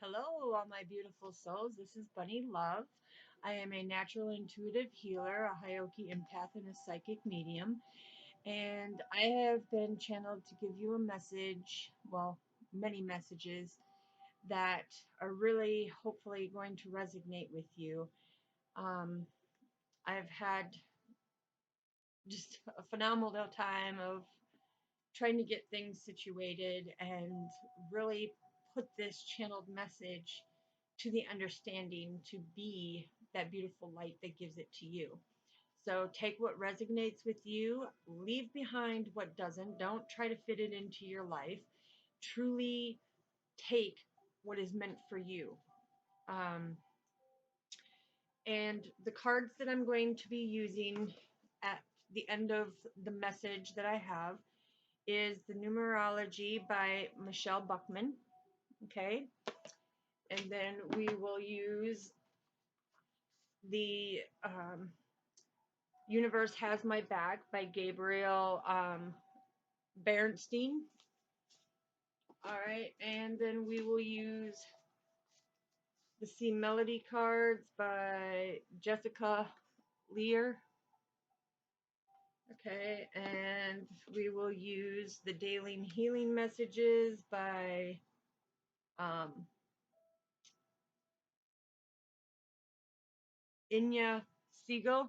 Hello, all my beautiful souls. This is Bunny Love. I am a natural intuitive healer, a Hyoki empath, and a psychic medium. And I have been channeled to give you a message, well, many messages that are really hopefully going to resonate with you. Um, I've had just a phenomenal time of trying to get things situated and really put this channeled message to the understanding to be that beautiful light that gives it to you. So take what resonates with you, leave behind what doesn't. Don't try to fit it into your life. Truly take what is meant for you. Um, and the cards that I'm going to be using at the end of the message that I have is the Numerology by Michelle Buckman. Okay. And then we will use the Universe Has My Back by Gabriel Bernstein. All right. And then we will use the C Melody cards by Jessica Lear. Okay. And we will use the Daily Healing Messages by Inya SEGAL.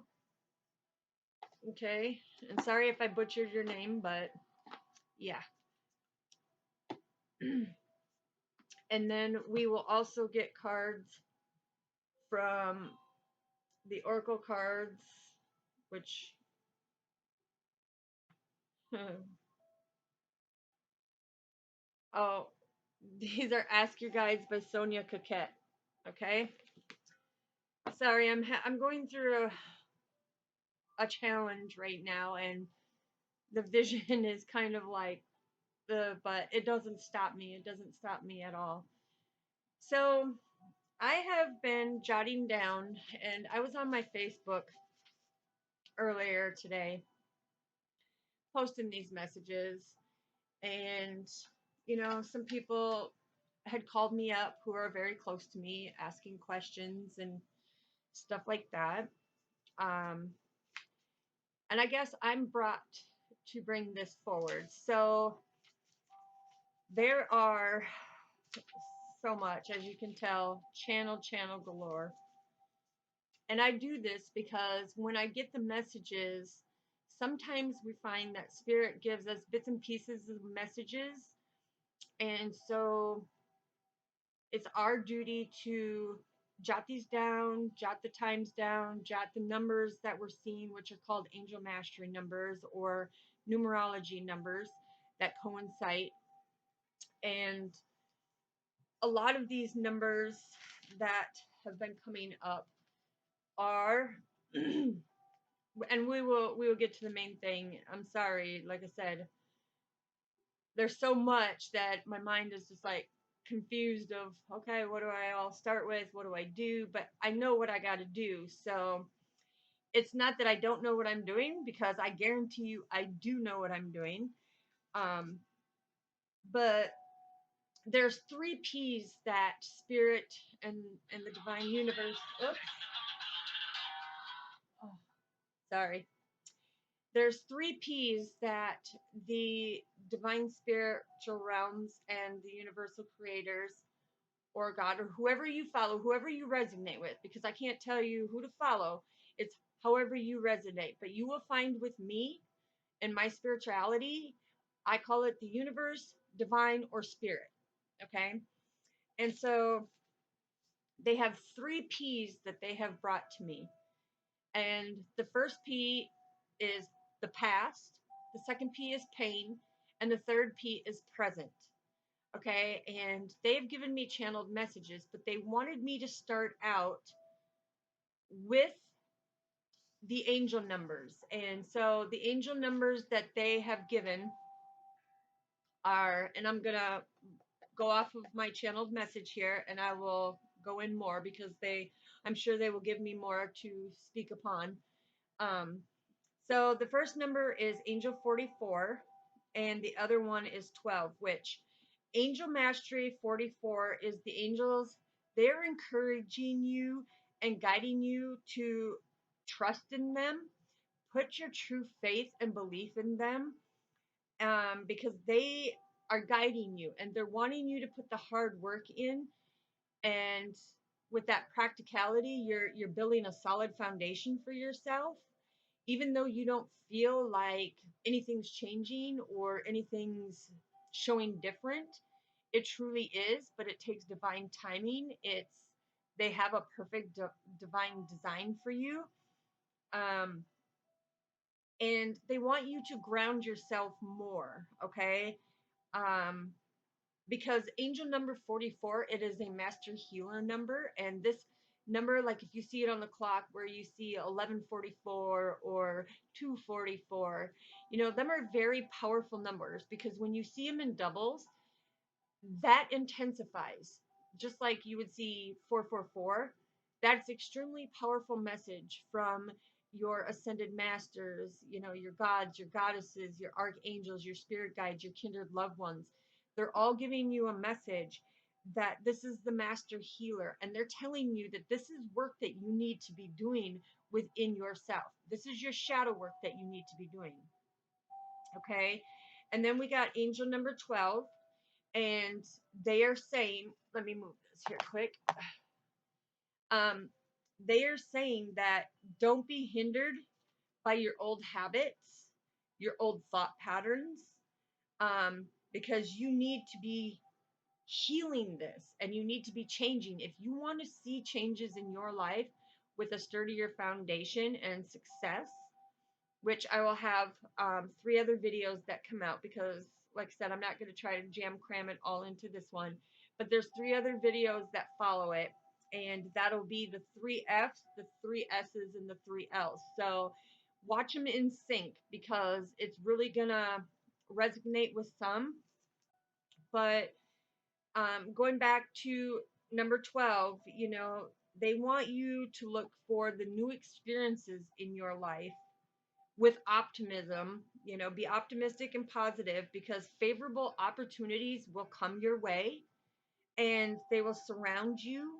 Okay, and sorry if I butchered your name, but yeah. And then we will also get cards from the Oracle cards, which oh, these are Ask Your Guides by Sonia Coquette. Okay, sorry, I'm going through a challenge right now, and the vision is kind of like but it doesn't stop me. It doesn't stop me at all. So I have been jotting down, and I was on my Facebook earlier today posting these messages, and some people had called me up who are very close to me asking questions and stuff like that. um, and I guess I'm brought to bring this forward. So there are so much, as you can tell, channel galore. And I do this because when I get the messages, sometimes we find that spirit gives us bits and pieces of messages. And so it's our duty to jot these down, jot the times down, jot the numbers that we're seeing, which are called angel mastery numbers or numerology numbers that coincide. And a lot of these numbers that have been coming up are and we will get to the main thing. I'm sorry, like I said, there's so much that my mind is just like confused of, okay, what do I all start with? What do I do? But I know what I got to do. So it's not that I don't know what I'm doing, because I guarantee you I do know what I'm doing. Um, but there's three P's that spirit and the divine universe. Oops. Oh, sorry. There's three P's that the divine spiritual realms and the universal creators or God or whoever you follow, whoever you resonate with, because I can't tell you who to follow. It's however you resonate. But you will find with me and my spirituality, I call it the universe, divine, or spirit. Okay. And so they have three P's that they have brought to me. And the first P is the past, the second P is pain, and the third P is present. Okay, and they've given me channeled messages, but they wanted me to start out with the angel numbers. And so the angel numbers that they have given are, and I'm going to go off of my channeled message here and I will go in more because I'm sure they will give me more to speak upon. So the first number is Angel 44, and the other one is 12, which Angel Mastery 44 is the angels. They're encouraging you and guiding you to trust in them, put your true faith and belief in them, because they are guiding you and they're wanting you to put the hard work in. And with that practicality, you're building a solid foundation for yourself, even though you don't feel like anything's changing or anything's showing different. It truly is, but it takes divine timing. They have a perfect divine design for you. Um, and they want you to ground yourself more, okay? Um, because angel number 44, it is a master healer number, and this number, like if you see it on the clock where you see 1144 or 244, them are very powerful numbers, because when you see them in doubles, that intensifies. Just like you would see 444, that's extremely powerful message from your ascended masters, your gods, your goddesses, your archangels, your spirit guides, your kindred loved ones. They're all giving you a message that this is the master healer, and they're telling you that this is work that you need to be doing within yourself. This is your shadow work that you need to be doing. Okay? And then we got angel number 12, and they are saying, let me move this here quick. Um, they are saying that don't be hindered by your old habits, your old thought patterns, because you need to be healing this and you need to be changing. If you want to see changes in your life with a sturdier foundation and success, which I will have 3 other videos that come out, because like I said, I'm not going to try to jam cram it all into this one, but there's 3 other videos that follow it, and that'll be the 3 F's, the 3 S's, and the 3 L's. So watch them in sync, because it's really going to resonate with some. But going back to number 12, they want you to look for the new experiences in your life with optimism. Be optimistic and positive, because favorable opportunities will come your way, and they will surround you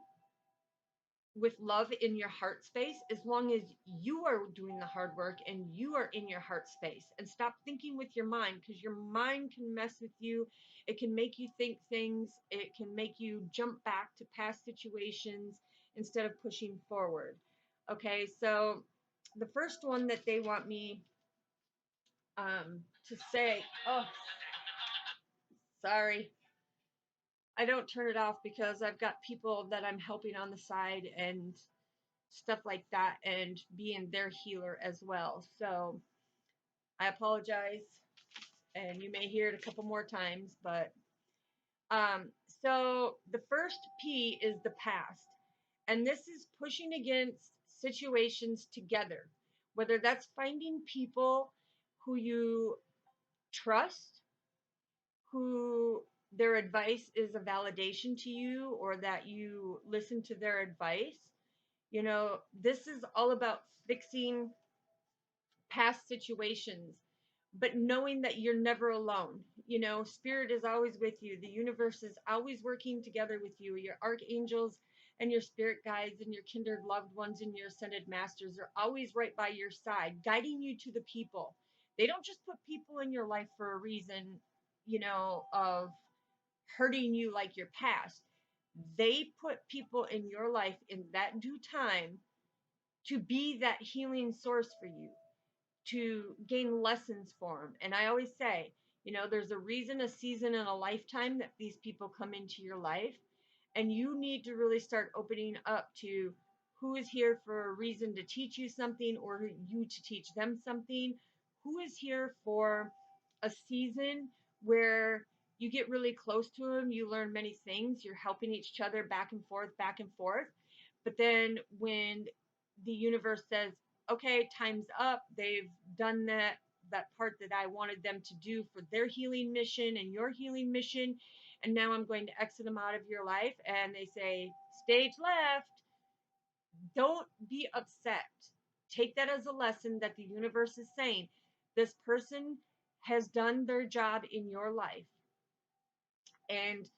with love in your heart space, as long as you are doing the hard work and you are in your heart space. And stop thinking with your mind, because your mind can mess with you. It can make you think things. It can make you jump back to past situations instead of pushing forward. Okay, so the first one that they want me to say, oh, sorry, I don't turn it off because I've got people that I'm helping on the side and stuff like that, and being their healer as well. So I apologize, and you may hear it a couple more times, but um, so the first P is the past, and this is pushing against situations together, whether that's finding people who you trust, who their advice is a validation to you, or that you listen to their advice. This is all about fixing past situations, but knowing that you're never alone. Spirit is always with you. The universe is always working together with you. Your archangels and your spirit guides and your kindred loved ones and your ascended masters are always right by your side, guiding you to the people. They don't just put people in your life for a reason, of hurting you like your past. They put people in your life in that due time to be that healing source for you, to gain lessons for them. And I always say, there's a reason, a season, and a lifetime that these people come into your life. And you need to really start opening up to who is here for a reason to teach you something, or you to teach them something. Who is here for a season where you get really close to them, you learn many things, you're helping each other back and forth, back and forth. But then when the universe says, okay, time's up, they've done that part that I wanted them to do for their healing mission and your healing mission, and now I'm going to exit them out of your life, and they say, stage left, don't be upset. Take that as a lesson that the universe is saying, this person has done their job in your life. And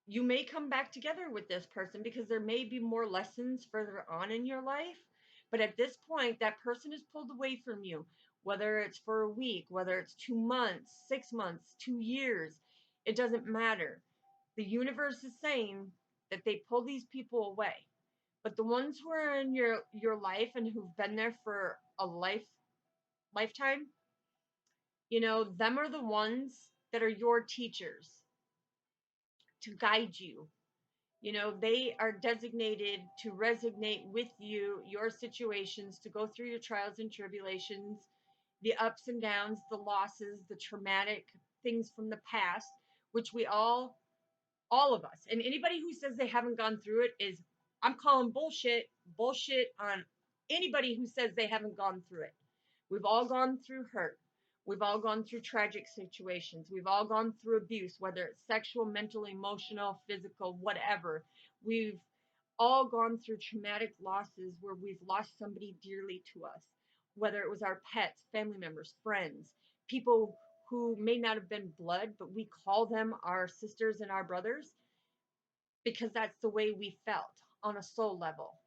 you may come back together with this person because there may be more lessons further on in your life. But at this point, that person is pulled away from you, whether it's for a week, whether it's 2 months, 6 months, 2 years, it doesn't matter. The universe is saying that they pull these people away. But the ones who are in your life and who've been there for a lifetime, them are the ones that are your teachers to guide you. They are designated to resonate with you, your situations, to go through your trials and tribulations, the ups and downs, the losses, the traumatic things from the past, which we all of us, and anybody who says they haven't gone through it is, I'm calling bullshit on anybody who says they haven't gone through it. We've all gone through hurt. We've all gone through tragic situations. We've all gone through abuse, whether it's sexual, mental, emotional, physical, whatever. We've all gone through traumatic losses where we've lost somebody dearly to us, whether it was our pets, family members, friends, people who may not have been blood, but we call them our sisters and our brothers because that's the way we felt on a soul level.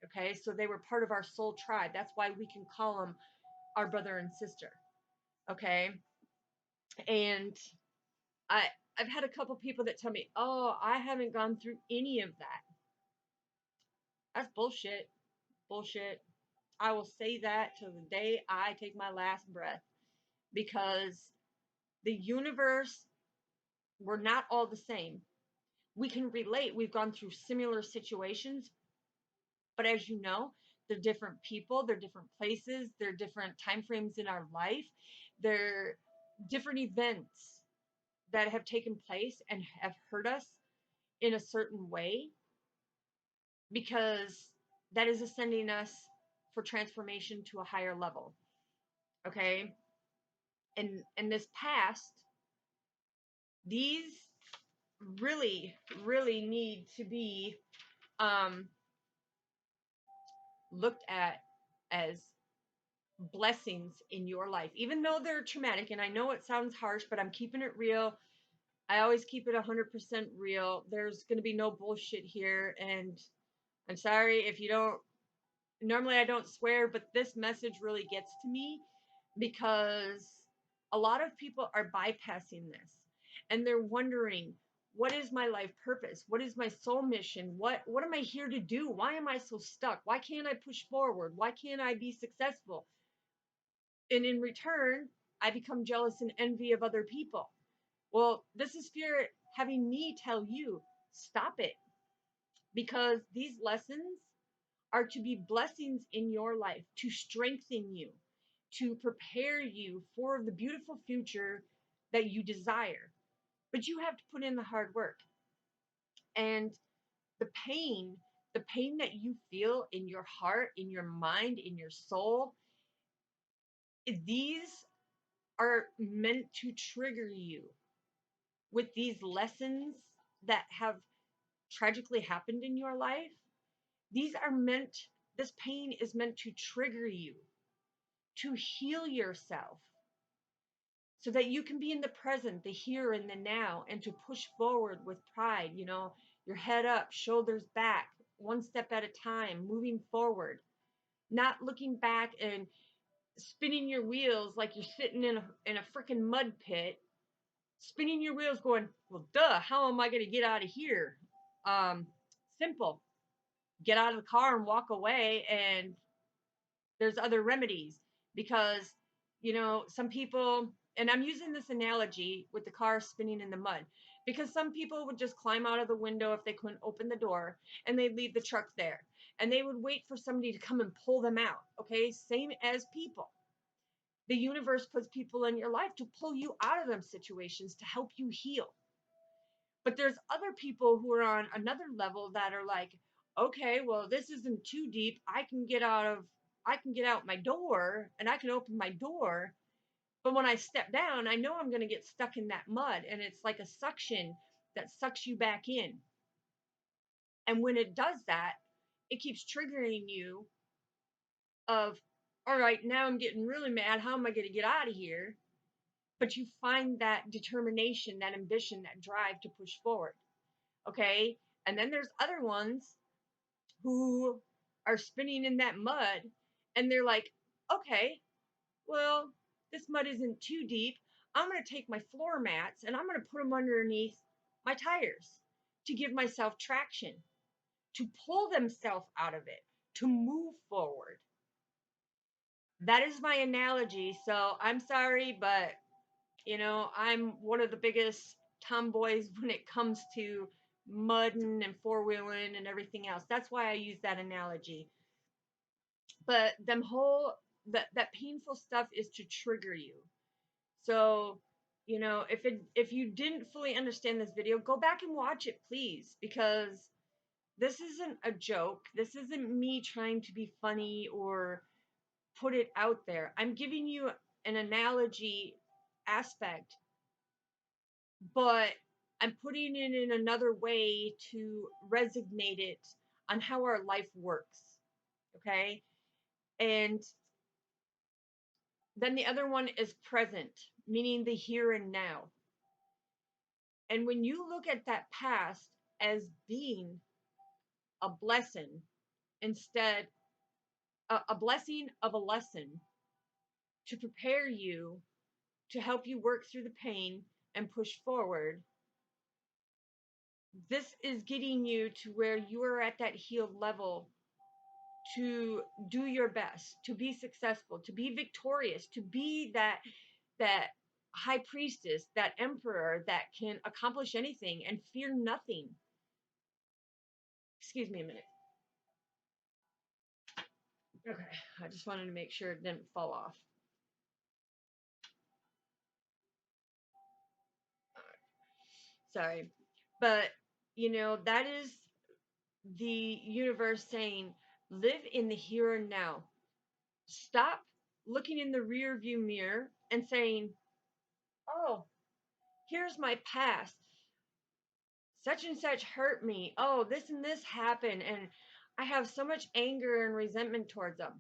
Okay, so they were part of our soul tribe. That's why we can call them our brother and sister. Okay, and I I've had a couple people that tell me, "Oh, I haven't gone through any of that." That's bullshit. Bullshit. I will say that till the day I take my last breath because the universe, we're not all the same. We can relate. We've gone through similar situations, but as you know, they're different people, they're different places, they're different time frames in our life, they're different events that have taken place and have hurt us in a certain way because that is ascending us for transformation to a higher level. Okay, and this past, these really need to be um looked at as blessings in your life, even though they're traumatic. And I know it sounds harsh, but I'm keeping it real. I always keep it 100% real. There's going to be no bullshit here. And I'm sorry if you don't, normally I don't swear, but this message really gets to me because a lot of people are bypassing this and they're wondering, what is my life purpose? What is my soul mission? What am I here to do? Why am I so stuck? Why can't I push forward? Why can't I be successful? And in return, I become jealous and envy of other people. Well, this is Spirit having me tell you, stop it. Because these lessons are to be blessings in your life, to strengthen you, to prepare you for the beautiful future that you desire. But you have to put in the hard work. And the pain that you feel in your heart, in your mind, in your soul, these are meant to trigger you with these lessons that have tragically happened in your life. These are meant, this pain is meant to trigger you, to heal yourself, so that you can be in the present, the here and the now, and to push forward with pride, your head up, shoulders back, one step at a time, moving forward, not looking back and spinning your wheels like you're sitting in a freaking mud pit, spinning your wheels going, well, duh, how am I going to get out of here? Simple. Get out of the car and walk away, and there's other remedies. Because, some people, and I'm using this analogy with the car spinning in the mud, because some people would just climb out of the window if they couldn't open the door, and they'd leave the truck there. And they would wait for somebody to come and pull them out. Okay, same as people. The universe puts people in your life to pull you out of them situations to help you heal. But there's other people who are on another level that are like, okay, well, this isn't too deep. I can get out my door and I can open my door. But when I step down, I know I'm going to get stuck in that mud, and it's like a suction that sucks you back in. And when it does that, it keeps triggering you of, all right, now I'm getting really mad. How am I going to get out of here? but you find that determination, that ambition, that drive to push forward. Okay. And then there's other ones who are spinning in that mud and they're like, okay, well, this mud isn't too deep. I'm going to take my floor mats and I'm going to put them underneath my tires to give myself traction, to pull themselves out of it, to move forward. That is my analogy. So I'm sorry, but I'm one of the biggest tomboys when it comes to mudding and four-wheeling and everything else. That's why I use that analogy. But that painful stuff is to trigger you. So, if you didn't fully understand this video, go back and watch it, please, because this isn't a joke. This isn't me trying to be funny or put it out there. I'm giving you an analogy aspect, but I'm putting it in another way to resonate it on how our life works. Okay? And then the other one is present, meaning the here and now. And when you look at that past as being a blessing, instead, a blessing of a lesson to prepare you, to help you work through the pain and push forward, this is getting you to where you are at that healed level to do your best, to be successful, to be victorious, to be that high priestess, that emperor that can accomplish anything and fear nothing. Excuse me a minute. Okay, I just wanted to make sure it didn't fall off. Sorry. But, that is the universe saying, live in the here and now. Stop looking in the rear view mirror and saying, oh, here's my past. Such and such hurt me. Oh, this and this happened. And I have so much anger and resentment towards them.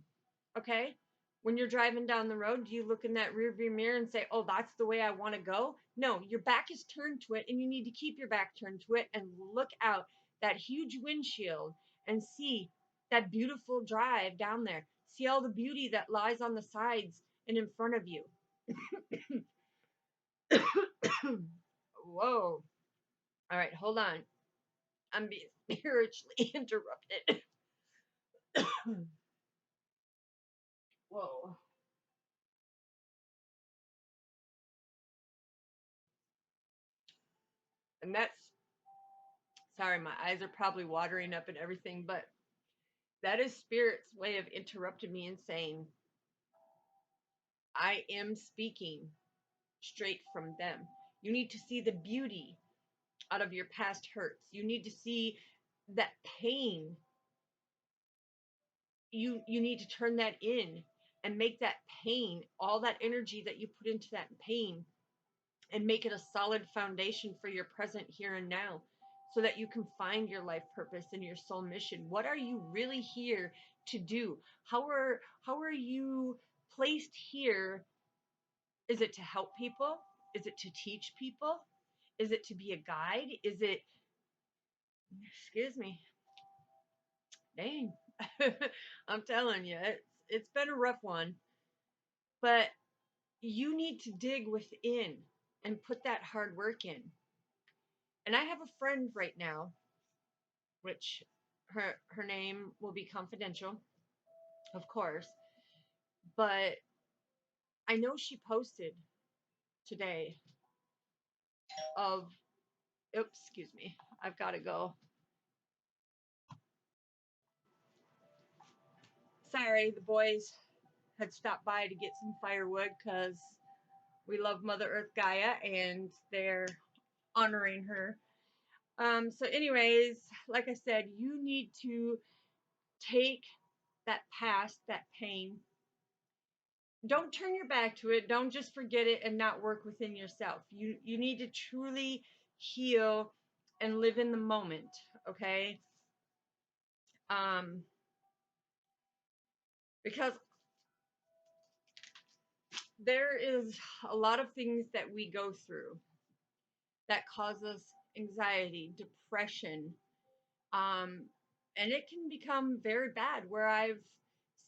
Okay? When you're driving down the road, do you look in that rear view mirror and say, oh, that's the way I want to go? No, your back is turned to it and you need to keep your back turned to it and look out that huge windshield and see that beautiful drive down there. See all the beauty that lies on the sides and in front of you. Whoa. All right, hold on. I'm being spiritually interrupted. Whoa. And that's, sorry, my eyes are probably watering up and everything, but that is Spirit's way of interrupting me and saying, I am speaking straight from them. You need to see the beauty out of your past hurts. You need to see that pain. You need to turn that in and make that pain, all that energy that you put into that pain, and make it a solid foundation for your present here and now, so that you can find your life purpose and your soul mission. What are you really here to do? How are you placed here? Is it to help people? Is it to teach people? Is it to be a guide? Is it, excuse me, dang, I'm telling you, it's been a rough one, but you need to dig within and put that hard work in. And I have a friend right now, which her name will be confidential, of course, but I know she posted today of, oops, excuse me, I've got to go. Sorry, the boys had stopped by to get some firewood because we love Mother Earth Gaia and they're honoring her. So anyways, like I said, you need to take that past, that pain. Don't turn your back to it. Don't just forget it and not work within yourself. You need to truly heal and live in the moment, okay? Because there is a lot of things that we go through that cause us anxiety, depression, um, and it can become very bad. Where I've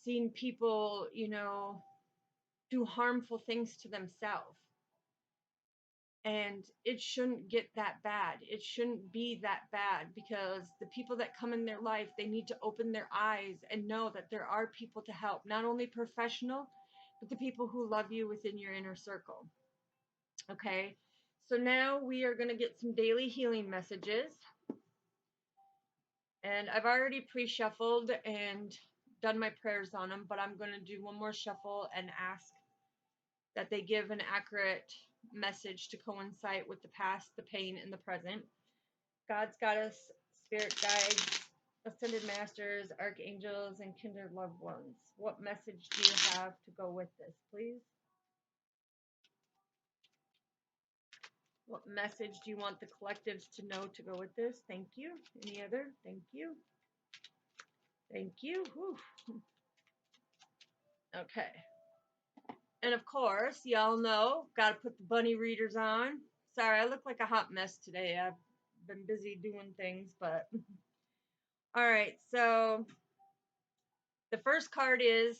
seen people, do harmful things to themselves. And it shouldn't get that bad. It shouldn't be that bad, because the people that come in their life, they need to open their eyes and know that there are people to help, not only professional, but the people who love you within your inner circle. Okay, so now we are going to get some daily healing messages. And I've already pre-shuffled and done my prayers on them, but I'm going to do one more shuffle and ask that they give an accurate message to coincide with the past, the pain, and the present. God's Goddess, spirit guides, ascended masters, archangels, and kindred loved ones. What message do you have to go with this, please? What message do you want the collectives to know to go with this? Thank you. Any other? Thank you. Thank you. Whew. Okay. And of course, y'all know, got to put the bunny readers on. Sorry, I look like a hot mess today. I've been busy doing things, but all right. So the first card is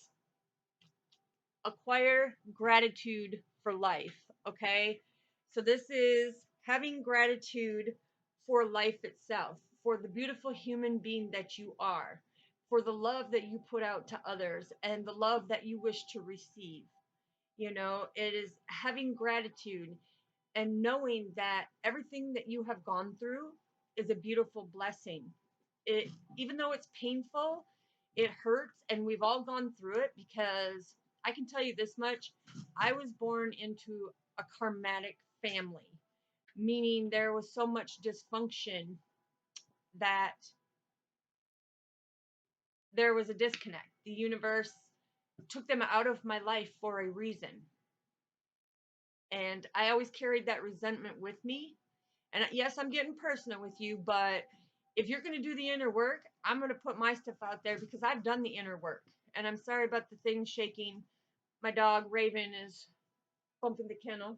acquire gratitude for life. Okay. So this is having gratitude for life itself, for the beautiful human being that you are, for the love that you put out to others, and the love that you wish to receive. It is having gratitude and knowing that everything that you have gone through is a beautiful blessing. It, even though it's painful, it hurts, and we've all gone through it, because I can tell you this much: I was born into a karmatic family, meaning there was so much dysfunction that there was a disconnect. The universe took them out of my life for a reason. And I always carried that resentment with me. And yes, I'm getting personal with you, but if you're going to do the inner work, I'm going to put my stuff out there, because I've done the inner work. And I'm sorry about the thing shaking. My dog Raven is bumping the kennel.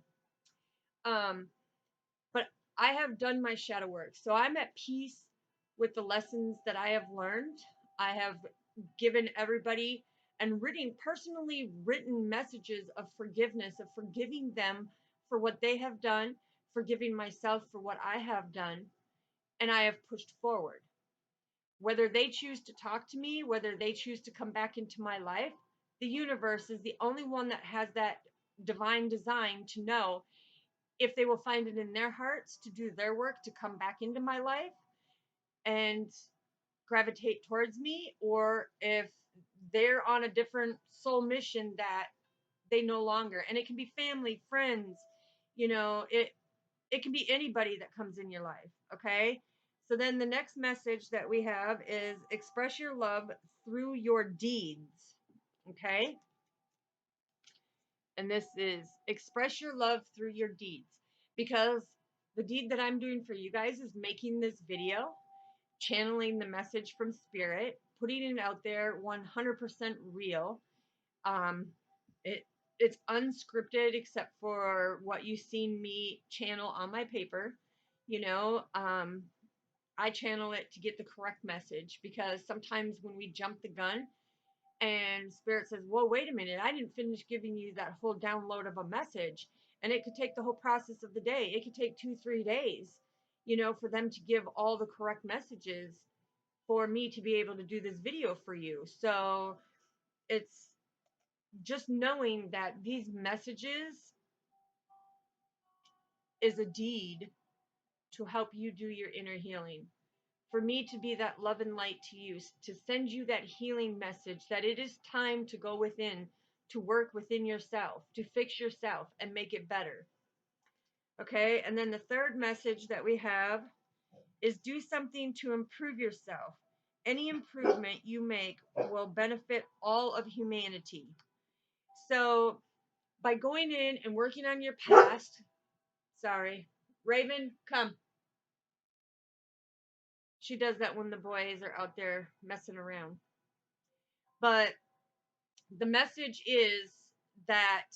But I have done my shadow work. So I'm at peace with the lessons that I have learned. I have given everybody and personally written messages of forgiveness, of forgiving them for what they have done, forgiving myself for what I have done, and I have pushed forward. Whether they choose to talk to me, whether they choose to come back into my life, the universe is the only one that has that divine design to know if they will find it in their hearts to do their work to come back into my life and gravitate towards me, or if they're on a different soul mission that they no longer. And it can be family, friends, it can be anybody that comes in your life. Okay, so then the next message that we have is express your love through your deeds. Okay, and this is express your love through your deeds, because the deed that I'm doing for you guys is making this video, channeling the message from spirit, putting it out there 100% real. um it's unscripted except for what you've seen me channel on my paper. I channel it to get the correct message, because sometimes when we jump the gun and spirit says, whoa, wait a minute, I didn't finish giving you that whole download of a message, and it could take the whole process of the day, it could take 2-3 days, for them to give all the correct messages for me to be able to do this video for you. So it's just knowing that these messages is a deed to help you do your inner healing, for me to be that love and light to you, to send you that healing message that it is time to go within, to work within yourself, to fix yourself and make it better. Okay, and then the third message that we have is do something to improve yourself. Any improvement you make will benefit all of humanity. So by going in and working on your past, sorry, Raven, come. She does that when the boys are out there messing around. But the message is that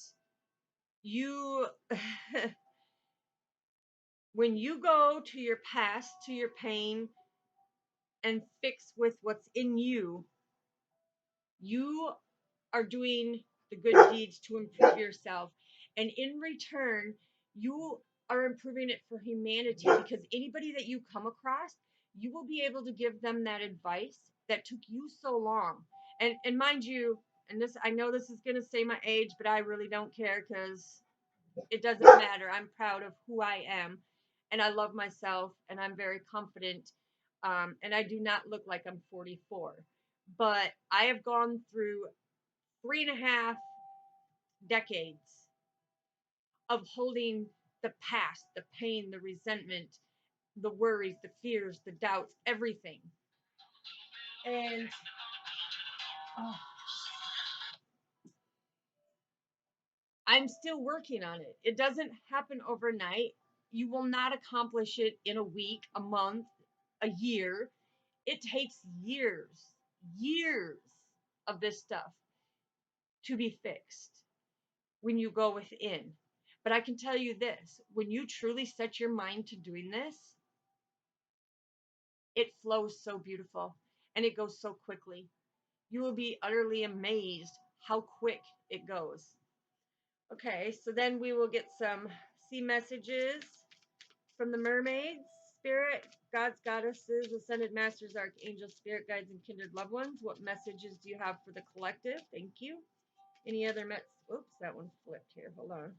You, when you go to your past, to your pain, and fix with what's in you, you are doing the good deeds to improve yourself. And in return, you are improving it for humanity, because anybody that you come across, you will be able to give them that advice that took you so long. And mind you, and this, I know this is going to say my age, but I really don't care, because it doesn't matter. I'm proud of who I am, and I love myself, and I'm very confident. And I do not look like I'm 44, but I have gone through 3.5 decades of holding the past, the pain, the resentment, the worries, the fears, the doubts, everything. And oh, I'm still working on it. It doesn't happen overnight. You will not accomplish it in a week, a month, a year. It takes years, years of this stuff to be fixed when you go within. But I can tell you this, when you truly set your mind to doing this, it flows so beautiful and it goes so quickly. You will be utterly amazed how quick it goes. Okay, so then we will get some sea messages from the mermaids, spirit, gods, goddesses, ascended masters, archangels, spirit guides, and kindred loved ones. What messages do you have for the collective? Thank you. Any other oops, that one flipped here. Hold on.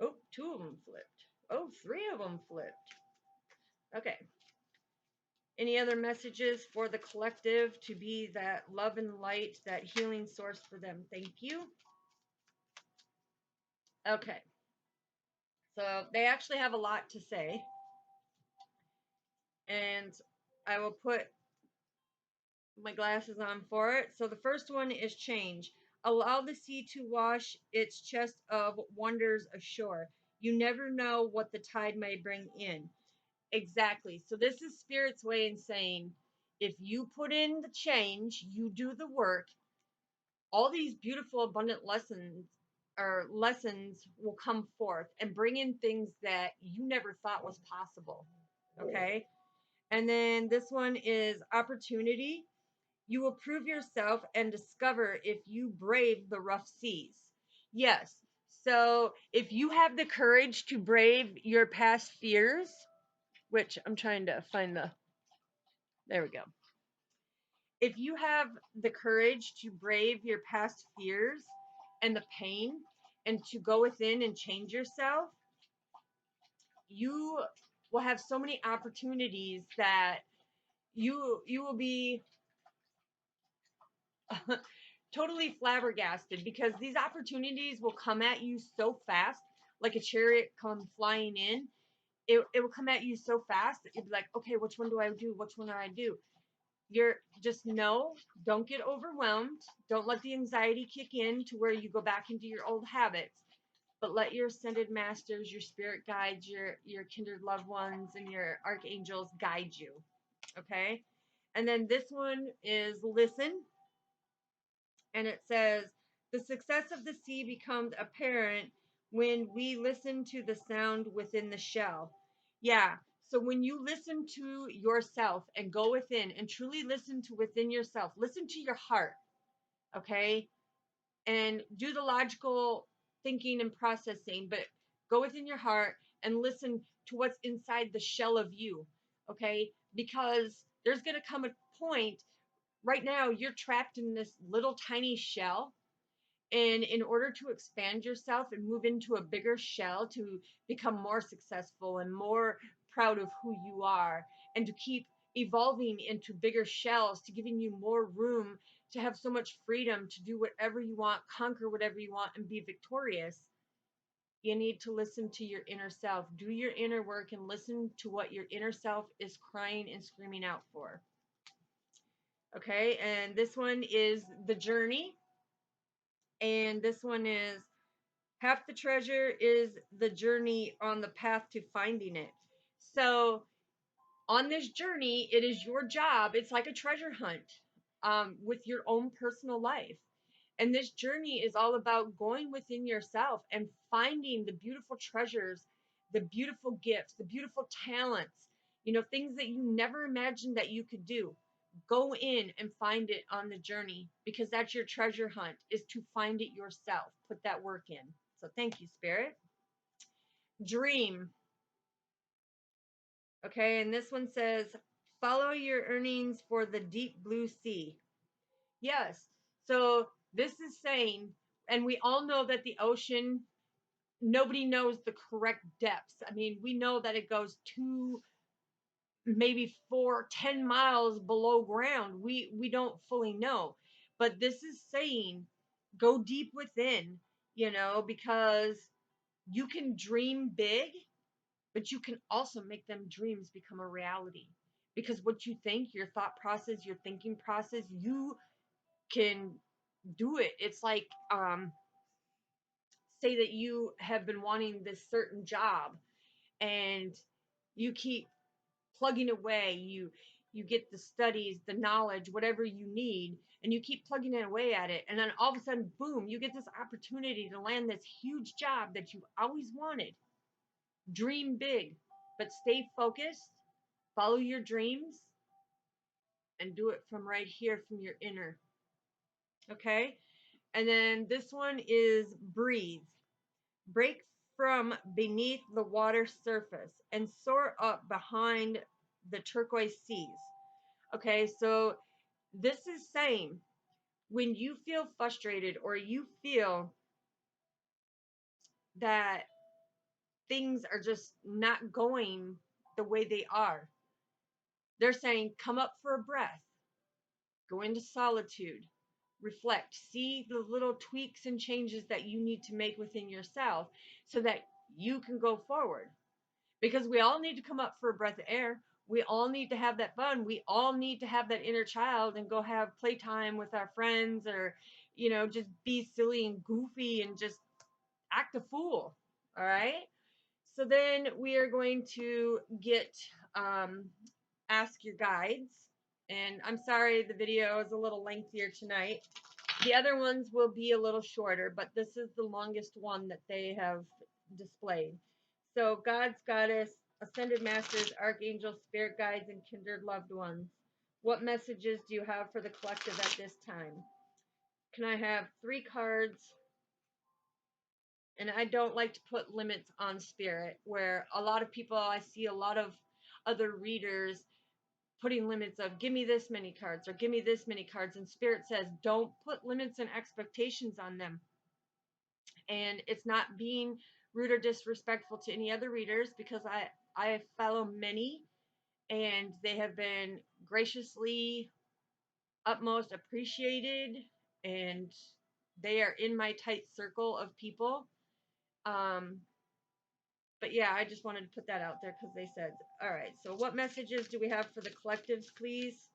Oh, two of them flipped. Oh, three of them flipped. Okay. Any other messages for the collective to be that love and light, that healing source for them? Thank you. Okay. So they actually have a lot to say. And I will put my glasses on for it. So the first one is change. Allow the sea to wash its chest of wonders ashore. You never know what the tide may bring in. Exactly. So this is Spirit's way in saying, if you put in the change, you do the work, all these beautiful abundant lessons will come forth and bring in things that you never thought was possible. Okay? And then this one is opportunity. You will prove yourself and discover if you brave the rough seas. Yes. So if you have the courage to brave your past fears, which I'm trying to find there we go. If you have the courage to brave your past fears and the pain and to go within and change yourself, you will have so many opportunities that you will be totally flabbergasted, because these opportunities will come at you so fast, like a chariot come flying in. It will come at you so fast that you'll be like, okay, which one do I do? Which one do I do? You're just know, don't get overwhelmed. Don't let the anxiety kick in to where you go back into your old habits, but let your ascended masters, your spirit guides, your kindred loved ones, and your archangels guide you. Okay? And then this one is listen. And it says, the success of the sea becomes apparent when we listen to the sound within the shell. Yeah. So when you listen to yourself and go within and truly listen to within yourself, listen to your heart, okay? And do the logical thinking and processing, but go within your heart and listen to what's inside the shell of you, okay? Because there's going to come a point. Right now you're trapped in this little tiny shell, and in order to expand yourself and move into a bigger shell, to become more successful and more proud of who you are, and to keep evolving into bigger shells, to giving you more room to have so much freedom to do whatever you want, conquer whatever you want, and be victorious, you need to listen to your inner self. Do your inner work and listen to what your inner self is crying and screaming out for. Okay, and this one is the journey. And this one is, half the treasure is the journey on the path to finding it. So on this journey, it is your job. It's like a treasure hunt with your own personal life. And this journey is all about going within yourself and finding the beautiful treasures, the beautiful gifts, the beautiful talents, things that you never imagined that you could do. Go in and find it on the journey, because that's your treasure hunt, is to find it yourself. Put that work in. So thank you, Spirit. Dream. Okay, and this one says, follow your earnings for the deep blue sea. Yes. So this is saying, and we all know that the ocean, nobody knows the correct depths. I mean, we know that it goes 2, maybe 4, 10 miles below ground. We don't fully know. But this is saying, go deep within, because you can dream big, but you can also make them dreams become a reality. Because what you think, your thought process, your thinking process, you can do it. It's like, say that you have been wanting this certain job, and you keep plugging away. You get the studies, the knowledge, whatever you need, and you keep plugging it away at it, and then all of a sudden, boom, you get this opportunity to land this huge job that you always wanted. Dream big, but stay focused, follow your dreams, and do it from right here, from your inner. Okay. And then this one is breathe. Break from beneath the water surface and soar up behind the turquoise seas. Okay, so this is saying, when you feel frustrated, or you feel that things are just not going the way they are, they're saying, come up for a breath, go into solitude, reflect, see the little tweaks and changes that you need to make within yourself so that you can go forward. Because we all need to come up for a breath of air. We all need to have that fun. We all need to have that inner child and go have playtime with our friends, or, just be silly and goofy and just act a fool. All right. So then we are going to get, ask your guides. And I'm sorry, the video is a little lengthier tonight. The other ones will be a little shorter, but this is the longest one that they have displayed. So God's Goddess, Ascended Masters, Archangels, Spirit Guides, and Kindred Loved Ones, what messages do you have for the collective at this time? Can I have 3 cards? And I don't like to put limits on Spirit, where a lot of people, I see a lot of other readers putting limits of, give me this many cards or give me this many cards, and Spirit says, don't put limits and expectations on them. And it's not being rude or disrespectful to any other readers, because I follow many, and they have been graciously utmost appreciated, and they are in my tight circle of people. But yeah, I just wanted to put that out there because they said. All right, so what messages do we have for the collectives, please?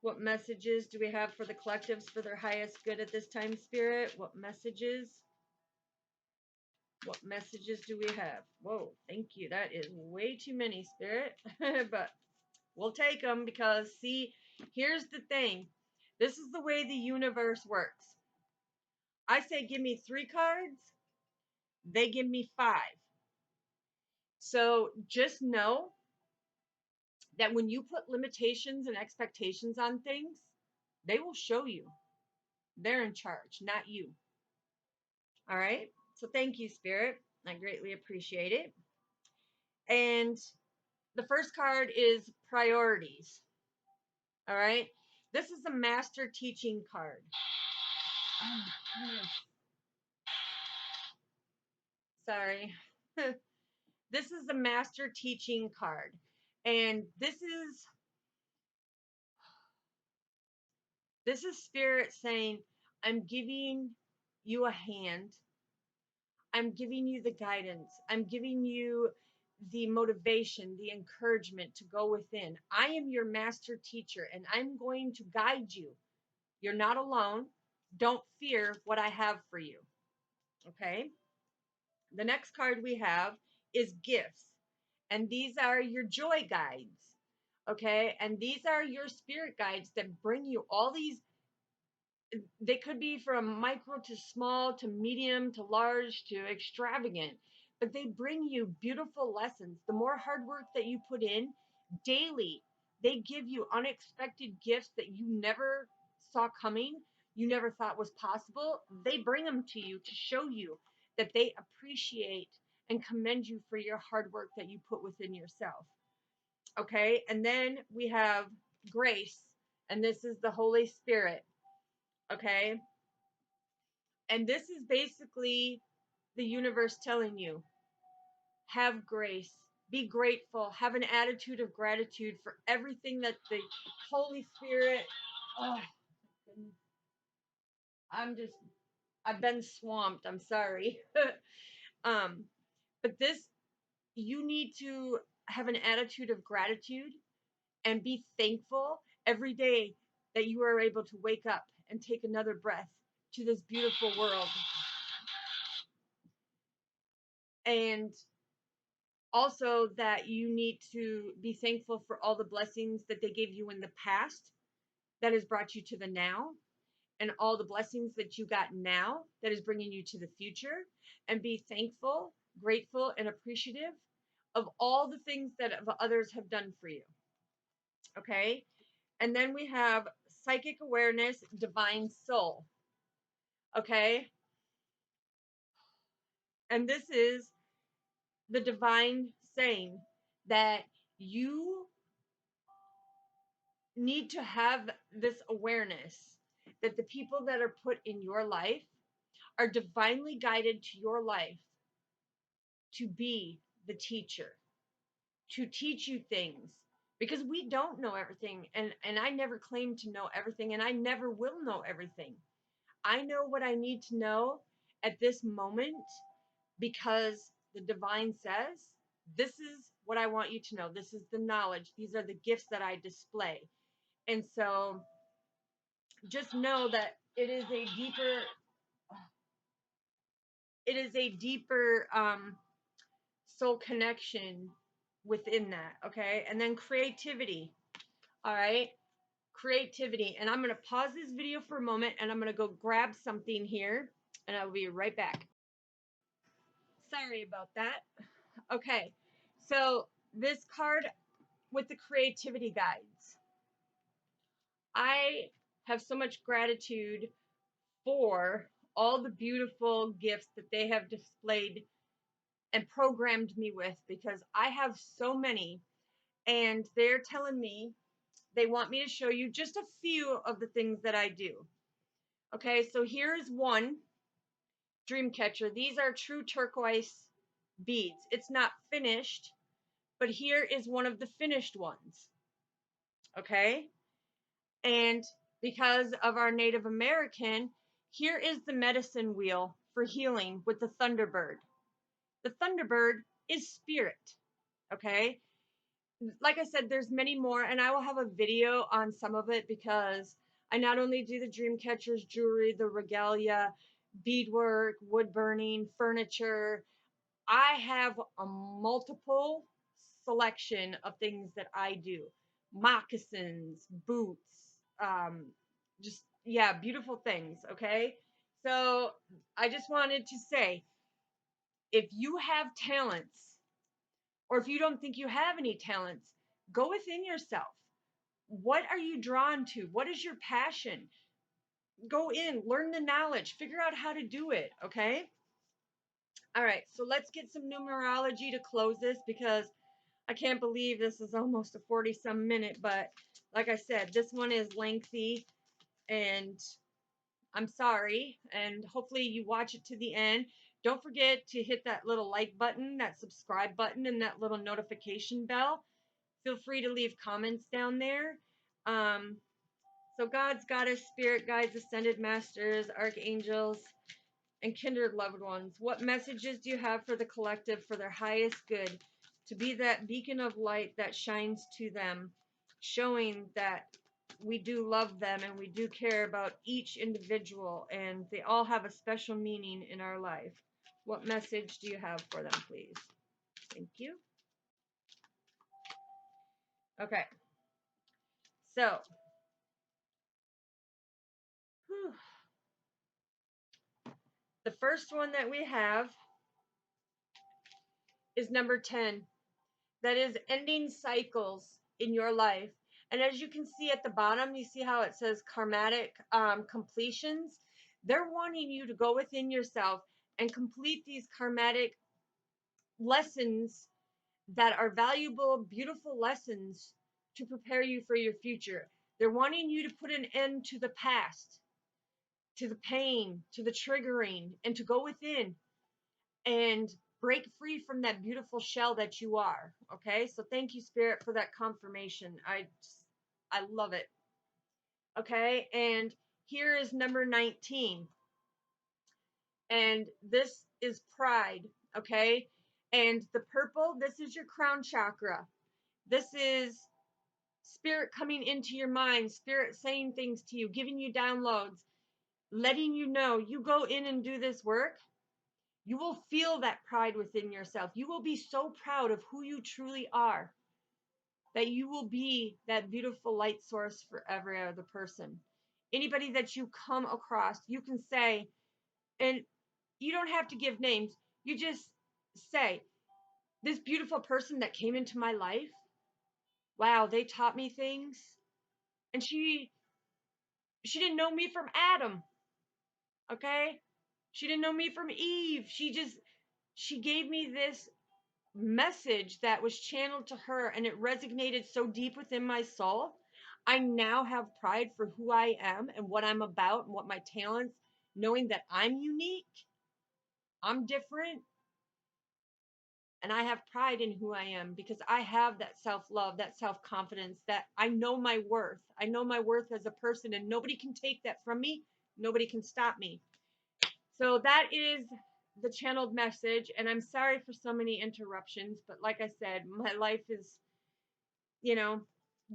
What messages do we have for the collectives for their highest good at this time, Spirit? What messages? What messages do we have? Whoa, thank you. That is way too many, Spirit. But we'll take them, because, see, here's the thing. This is the way the universe works. I say, give me 3 cards. They give me 5. So just know that when you put limitations and expectations on things, they will show you they're in charge, not you. All right. So thank you, Spirit. I greatly appreciate it. And the first card is priorities. All right. This is a master teaching card. Oh, sorry. This is a master teaching card. And this is Spirit saying, I'm giving you a hand. I'm giving you the guidance. I'm giving you the motivation, the encouragement to go within. I am your master teacher, and I'm going to guide you. You're not alone. Don't fear what I have for you. Okay? The next card we have is gifts. And these are your joy guides. Okay? And these are your spirit guides that bring you all these They could be from micro to small to medium to large to extravagant, but they bring you beautiful lessons. The more hard work that you put in daily, they give you unexpected gifts that you never saw coming, you never thought was possible. They bring them to you to show you that they appreciate and commend you for your hard work that you put within yourself. Okay, and then we have grace, and this is the Holy Spirit. Okay, and this is basically the universe telling you, have grace, be grateful, have an attitude of gratitude for everything that the Holy Spirit. Oh, I'm just, I've been swamped. I'm sorry. um, but this, you need to have an attitude of gratitude and be thankful every day that you are able to wake up and take another breath to this beautiful world. And also that you need to be thankful for all the blessings that they gave you in the past that has brought you to the now, and all the blessings that you got now that is bringing you to the future, and be thankful, grateful, and appreciative of all the things that others have done for you. Okay, and then we have psychic awareness, divine soul. Okay, and this is the divine saying that you need to have this awareness that the people that are put in your life are divinely guided to your life to be the teacher, to teach you things, because we don't know everything, and I never claim to know everything, and I never will know everything. I know what I need to know at this moment, because the divine says, this is what I want you to know. This is the knowledge. These are the gifts that I display. And so just know that it is a deeper soul connection within that. Okay, and then creativity. All right, creativity. And I'm going to pause this video for a moment, and I'm going to go grab something here, and I'll be right back. Sorry about that. Okay, so this card with the creativity guides, I have so much gratitude for all the beautiful gifts that they have displayed and programmed me with, because I have so many, and they're telling me they want me to show you just a few of the things that I do. Okay, so here's one dream catcher. These are true turquoise beads. It's not finished, but here is one of the finished ones. Okay, and because of our Native American, here is the medicine wheel for healing with the Thunderbird. The Thunderbird is spirit. Okay, like I said, there's many more, and I will have a video on some of it, because I not only do the dream catchers, jewelry, the regalia, beadwork, wood burning, furniture. I have a multiple selection of things that I do. Moccasins, boots, just, yeah, beautiful things. Okay, so I just wanted to say, if you have talents, or if you don't think you have any talents, go within yourself. What are you drawn to? What is your passion? Go in, learn the knowledge, figure out how to do it. Okay, all right, so let's get some numerology to close this, because I can't believe this is almost a 40-some minute, but like I said, this one is lengthy, and I'm sorry, and hopefully you watch it to the end. Don't forget to hit that little like button, that subscribe button, and that little notification bell. Feel free to leave comments down there. So God's goddess, spirit guides, ascended masters, archangels, and kindred loved ones, what messages do you have for the collective for their highest good, to be that beacon of light that shines to them, showing that we do love them and we do care about each individual, and they all have a special meaning in our life? What message do you have for them, please? Thank you. Okay, so The first one that we have is number 10. That is ending cycles in your life. And as you can see at the bottom, you see how it says karmatic completions. They're wanting you to go within yourself and complete these karmatic lessons that are valuable, beautiful lessons to prepare you for your future. They're wanting you to put an end to the past, to the pain, to the triggering, and to go within and break free from that beautiful shell that you are. Okay, so thank you, Spirit, for that confirmation. I love it. Okay, and here is number 19, and this is pride. Okay, and the purple, this is your crown chakra. This is Spirit coming into your mind, Spirit saying things to you, giving you downloads, letting you know you go in and do this work. You will feel that pride within yourself. You will be so proud of who you truly are that you will be that beautiful light source for every other person. Anybody that you come across, you can say, and you don't have to give names, you just say, this beautiful person that came into my life, wow, they taught me things. And she didn't know me from Adam, okay? She didn't know me from Eve. She gave me this message that was channeled to her, and it resonated so deep within my soul. I now have pride for who I am and what I'm about and what my talents, knowing that I'm unique, I'm different, and I have pride in who I am because I have that self-love, that self-confidence, that I know my worth. I know my worth as a person, and nobody can take that from me. Nobody can stop me. So that is the channeled message, and I'm sorry for so many interruptions, but like I said, my life is, you know,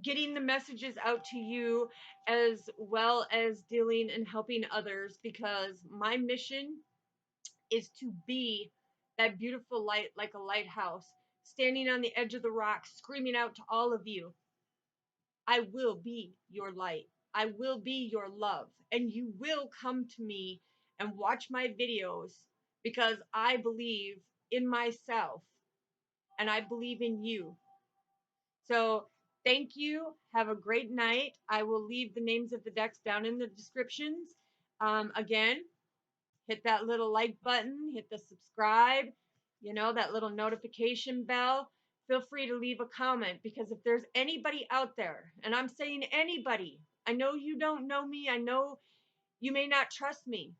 getting the messages out to you as well as dealing and helping others, because my mission is to be that beautiful light, like a lighthouse, standing on the edge of the rock, screaming out to all of you, I will be your light. I will be your love. And you will come to me and watch my videos because I believe in myself and I believe in you. So thank you. Have a great night. I will leave the names of the decks down in the descriptions. Again, hit that little like button, hit the subscribe, that little notification bell. Feel free to leave a comment, because if there's anybody out there, and I'm saying anybody, I know you don't know me, I know you may not trust me,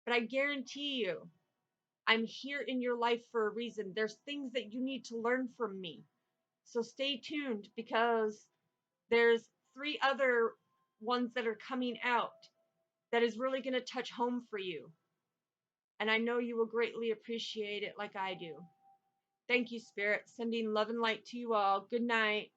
but I guarantee you, I'm here in your life for a reason. There's things that you need to learn from me. So stay tuned, because there's 3 other ones that are coming out that is really going to touch home for you. And I know you will greatly appreciate it like I do. Thank you, Spirit. Sending love and light to you all. Good night.